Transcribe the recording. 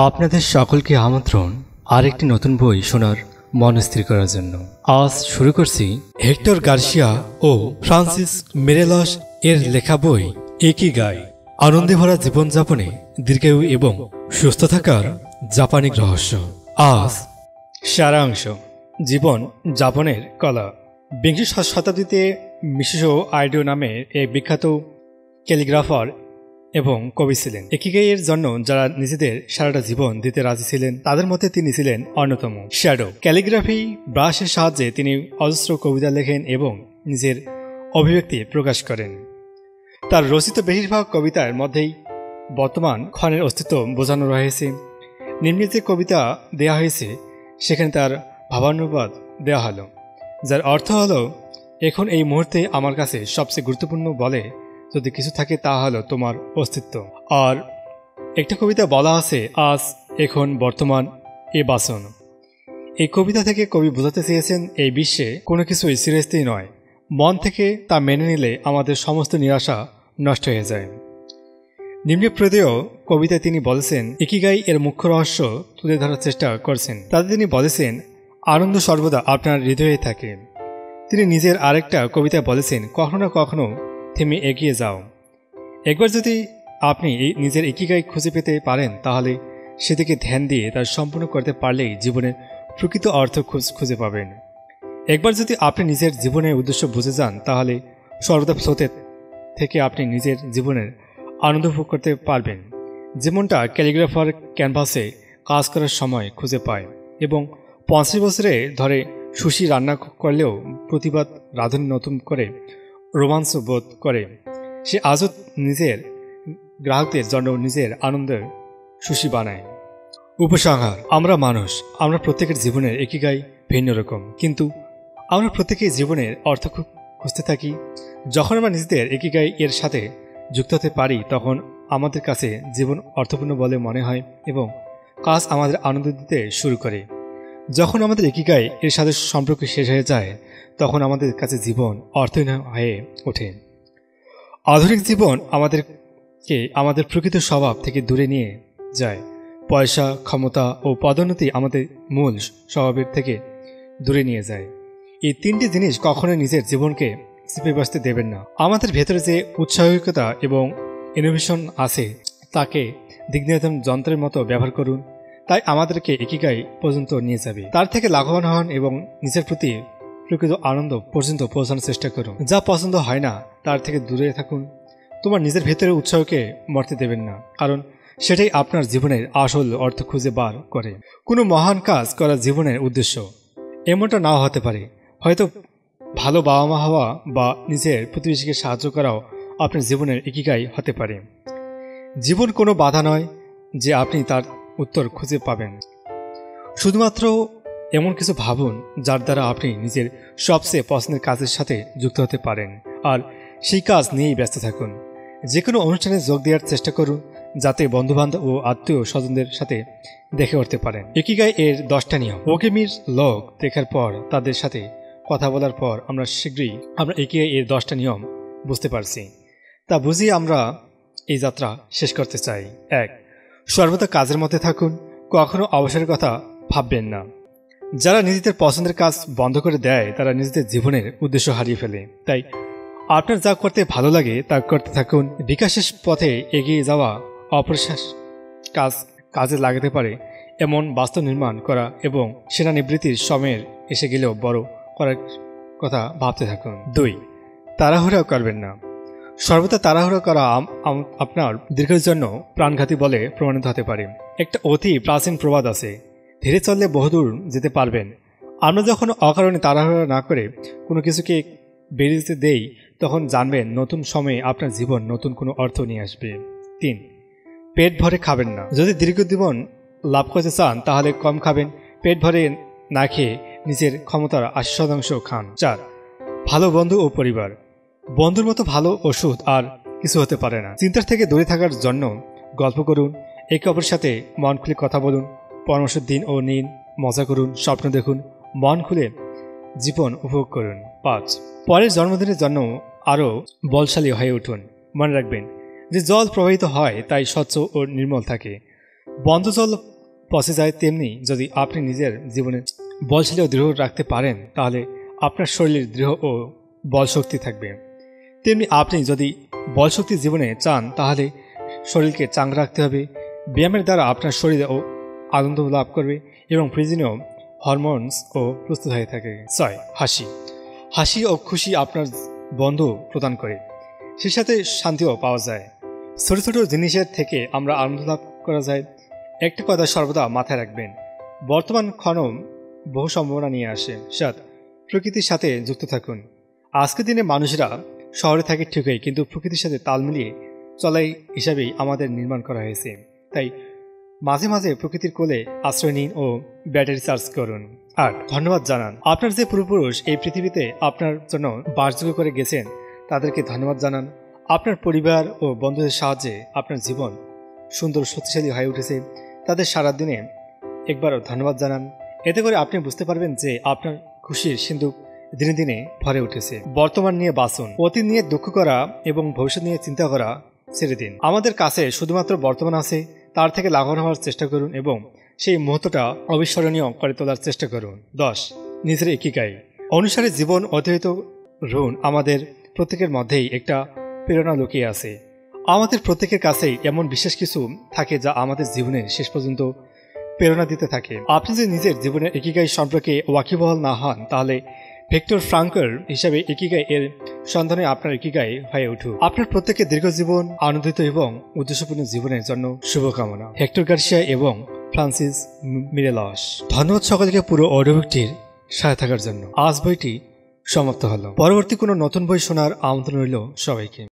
আপনাদের সকলকে আমন্ত্রণ আরেকটি নতুন বই শোনার মন স্থির করার জন্য। আজ শুরু করছি হেক্টর গার্সিয়া ও ফ্রান্সিস মেরেলস এর লেখা বই ইকিগাই, আনন্দে ভরা জীবনযাপনে দীর্ঘায়ু এবং সুস্থ থাকার জাপানিক রহস্য। আজ সারাংশ, জীবন যাপনের কলা। বিংশ শতাব্দীতে মিশিশো আইডো নামে এক বিখ্যাত ক্যালিগ্রাফার এবং কবি ছিলেন। ইকিগাইয়ের জন্য যারা নিজেদের সারাটা জীবন দিতে রাজি ছিলেন তাদের মধ্যে তিনি ছিলেন অন্যতম। শ্যাডো ক্যালিগ্রাফি ব্রাশের সাহায্যে তিনি অজস্র কবিতা লেখেন এবং নিজের অভিব্যক্তি প্রকাশ করেন। তার রচিত বেশিরভাগ কবিতার মধ্যেই বর্তমান ক্ষণের অস্তিত্ব বোঝানো রয়েছে। নিম্নে যে কবিতা দেয়া হয়েছে সেখানে তার ভাবানুবাদ দেওয়া হলো, যার অর্থ হলো, এখন এই মুহূর্তে আমার কাছে সবচেয়ে গুরুত্বপূর্ণ বলে যদি কিছু থাকে তা হলো তোমার অস্তিত্ব। আর একটা কবিতা বলা আছে, আজ, এখন, বর্তমান, এ বাসন। এই কবিতা থেকে কবি বোঝাতে চেয়েছেন এই বিশ্বে কোনো কিছুই চিরস্থায়ী নয়। মন থেকে তা মেনে নিলে আমাদের সমস্ত নিরাশা নষ্ট হয়ে যায়। নিম্নে প্রদেয় কবিতায় তিনি বলেছেন, ইকিগাই এর মুখ্য রহস্য তুলে ধরার চেষ্টা করছেন। তাতে তিনি বলেছেন, আনন্দ সর্বদা আপনার হৃদয়ে থাকে। তিনি নিজের আরেকটা কবিতায় বলেছেন, কখনো না কখনো থেমে এগিয়ে যাও। একবার যদি আপনি নিজের ইকিগাই খুঁজে পেতে পারেন তাহলে সেদিকে ধ্যান দিয়ে তা সম্পূর্ণ করতে পারলেই জীবনের প্রকৃত অর্থ খুঁজে পাবেন। একবার যদি আপনি নিজের জীবনের উদ্দেশ্য বুঝে যান তাহলে সর্বদা স্রোতের থেকে আপনি নিজের জীবনের আনন্দ ভোগ করতে পারবেন, যেমনটা ক্যালিগ্রাফার ক্যানভাসে কাজ করার সময় খুঁজে পায় এবং 50 বছরে ধরে সুশি রান্না করলেও প্রতিবাদ রাঁধুনি নতুন করে রোমাঞ্চ বোধ করে। সে আজও নিজের গ্রাহকদের জন্য নিজের আনন্দের সুশি বানায়। উপসংহার, আমরা মানুষ, আমরা প্রত্যেকের জীবনের ইকিগাই ভিন্ন রকম, কিন্তু আমরা প্রত্যেকেই জীবনের অর্থ খুঁজতে থাকি। যখন আমরা নিজেদের ইকিগাই এর সাথে যুক্ত হতে পারি তখন আমাদের কাছে জীবন অর্থপূর্ণ বলে মনে হয় এবং কাজ আমাদের আনন্দ দিতে শুরু করে। যখন আমাদের ইকিগাই এর সাথে সম্পর্ক শেষ হয়ে যায় তখন আমাদের কাছে জীবন অর্থহীন হয়ে ওঠে। আধুনিক জীবন আমাদেরকে আমাদের প্রকৃত স্বভাব থেকে দূরে নিয়ে যায়। পয়সা, ক্ষমতা ও পদোন্নতি আমাদের মূল স্বভাবের থেকে দূরে নিয়ে যায়। এই তিনটি জিনিস কখনোই নিজের জীবনকে চেপে বসতে দেবেন না। আমাদের ভেতরে যে উৎসাহিকতা এবং ইনোভেশন আছে তাকে দিগ্নির্দেশন যন্ত্রের মতো ব্যবহার করুন, তাই আমাদেরকে ইকিগাই পর্যন্ত নিয়ে যাবে। তার থেকে লাভবান হন এবং নিজের প্রতি প্রকৃত আনন্দ পর্যন্ত পৌঁছানোর চেষ্টা করুন। যা পছন্দ হয় না তার থেকে দূরে থাকুন। তোমার নিজের ভেতরের উৎসাহকে মরতে দেবেন না, কারণ সেটাই আপনার জীবনের আসল অর্থ খুঁজে বার করে। কোনো মহান কাজ করা জীবনের উদ্দেশ্য এমনটা নাও হতে পারে। হয়তো ভালো বাবা মা হওয়া বা নিজের প্রতিবেশীকে সাহায্য করাও আপনার জীবনের ইকিগাই হতে পারে। জীবন কোনো বাধা নয় যে আপনি তার উত্তর খুঁজে পাবেন। শুধুমাত্র এমন কিছু ভাবুন যার দ্বারা আপনি নিজের সবচেয়ে পছন্দের কাজের সাথে যুক্ত হতে পারেন, আর সেই কাজ নিয়েই ব্যস্ত থাকুন। যে কোনো অনুষ্ঠানে যোগ দেওয়ার চেষ্টা করুন যাতে বন্ধুবান্ধব ও আত্মীয় স্বজনদের সাথে দেখে উঠতে পারেন। ইকিগাই এর 10টা নিয়ম। ওকেমির লোক দেখার পর তাদের সাথে কথা বলার পর আমরা শীঘ্রই ইকিগাই এর 10টা নিয়ম বুঝতে পারছি। তা বুঝিয়ে আমরা এই যাত্রা শেষ করতে চাই। 1. সর্বদা কাজের মধ্যে থাকুন, কখনো অবসরের কথা ভাববেন না। যারা নিজেদের পছন্দের কাজ বন্ধ করে দেয় তারা নিজেদের জীবনের উদ্দেশ্য হারিয়ে ফেলে। তাই আপনার যা করতে ভালো লাগে তা করতে থাকুন। বিকাশের পথে এগিয়ে যাওয়া অপরিশেষ কাজে লাগাতে পারে এমন বাস্তব নির্মাণ করা এবং সেনানিবৃত্তির সময়ের এসে গেলেও বড় করার কথা ভাবতে থাকুন। 2. তাড়াহুড়া করবেন না। সর্বদা তাড়াহুড়া করা আপনার দীর্ঘের জন্য প্রাণঘাতী বলে প্রমাণিত হতে পারে। একটা অতি প্রাচীন প্রবাদ আছে, ধীরে চললে বহুদূর যেতে পারবেন। আমরা যখন অকারণে তাড়াহুড়া না করে কোনো কিছুকে বেরিয়ে যেতে দেই তখন জানবেন নতুন সময়ে আপনার জীবন নতুন কোনো অর্থ নিয়ে আসবে। 3. পেট ভরে খাবেন না। যদি দীর্ঘ জীবন লাভ করতে চান তাহলে কম খাবেন। পেট ভরে না খেয়ে নিজের ক্ষমতার 80% খান। 4. ভালো বন্ধু ও পরিবার। বন্ধুর মতো ভালো ওষুধ আর কিছু হতে পারে না। চিন্তার থেকে দূরে থাকার জন্য গল্প করুন, একে অপরের সাথে মন খুলে কথা বলুন, পরামর্শ দিন ও নিন, মজা করুন, স্বপ্ন দেখুন, মন খুলে জীবন উপভোগ করুন। 5. পরের জন্মদিনের জন্য আরও বলশালী হয়ে উঠুন। মনে রাখবেন যে জল প্রবাহিত হয় তাই স্বচ্ছ ও নির্মল থাকে। বন্ধজল পচে যায়, তেমনি যদি আপনি নিজের জীবনে বলশালী ও দৃঢ় রাখতে পারেন তাহলে আপনার শরীরের দৃঢ় ও বল শক্তি থাকবে। তেমনি আপনি যদি বল শক্তি জীবনে চান তাহলে শরীরকে চাঙ্গা রাখতে হবে। ব্যায়ামের দ্বারা আপনার শরীর ও আনন্দ লাভ করবে এবং প্রয়োজনীয় হরমোনস ও প্রস্তুত হয়ে থাকে। 6. হাসি। হাসি ও খুশি আপনার বন্ধু প্রদান করে, সেই সাথে শান্তিও পাওয়া যায়। ছোট ছোট জিনিসের থেকে আমরা আনন্দ লাভ করা যায়। একটি কথা সর্বদা মাথায় রাখবেন, বর্তমান ক্ষণ বহু সম্ভাবনা নিয়ে আসে। 7. প্রকৃতির সাথে যুক্ত থাকুন। আজকের দিনে মানুষরা শহরে থাকে ঠিকই, কিন্তু প্রকৃতির সাথে তাল মিলিয়ে চলাই হিসাবেই আমাদের নির্মাণ করা হয়েছে। তাই মাঝে মাঝে প্রকৃতির কোলে আশ্রয় নিন ও ব্যাটারি চার্জ করুন। 8. ধন্যবাদ জানান। আপনার যে পূর্বপুরুষ এই পৃথিবীতে আপনার জন্য বাসযোগ্য করে গেছেন তাদেরকে ধন্যবাদ জানান। আপনার পরিবার ও বন্ধুদের সাহায্যে আপনার জীবন সুন্দর শক্তিশালী হয়ে উঠেছে, তাদের সারাদিনে একবারও ধন্যবাদ জানান। এতে করে আপনি বুঝতে পারবেন যে আপনার খুশির সিন্ধুক দিনে দিনে ভরে উঠেছে। বর্তমান নিয়ে বাঁচুন। অতীত নিয়ে দুঃখ করা এবং ভবিষ্যৎ নিয়ে চিন্তা করা ছেড়ে দিন। আমাদের কাছে শুধুমাত্র বর্তমান আছে, তার থেকে লাভবান হওয়ার চেষ্টা করুন এবং সেই মুহূর্তটা অবিস্মরণীয় করে তোলার চেষ্টা করুন। 10. নিজের ইকিগাই অনুসারে জীবন অতিবাহিত করুন। আমাদের প্রত্যেকের মধ্যেই একটা প্রেরণা লুকিয়ে আছে। আমাদের প্রত্যেকের কাছেই এমন বিশেষ কিছু থাকে যা আমাদের জীবনে শেষ পর্যন্ত প্রেরণা দিতে থাকে। আপনি যদি নিজের জীবনের ইকিগাই সম্পর্কে ওয়াকিবহাল না হন তাহলে ভিক্টর ফ্রাঙ্কল হিসাবে ইকিগাই এর সন্ধানে আপনার ইকিগাই হয়ে উঠুক। আপনার প্রত্যেকের দীর্ঘ জীবন, আনন্দিত এবং উদ্দেশ্যপূর্ণ জীবনের জন্য শুভকামনা। হেক্টর গার্সিয়া এবং ফ্রান্সিস মিরেলস। ধন্যবাদ সকলকে পুরো অডিওবুকটির সাথে থাকার জন্য। আজ বইটি সমাপ্ত হলো। পরবর্তী কোনো নতুন বই শোনার আমন্ত্রণ রইল সবাইকে।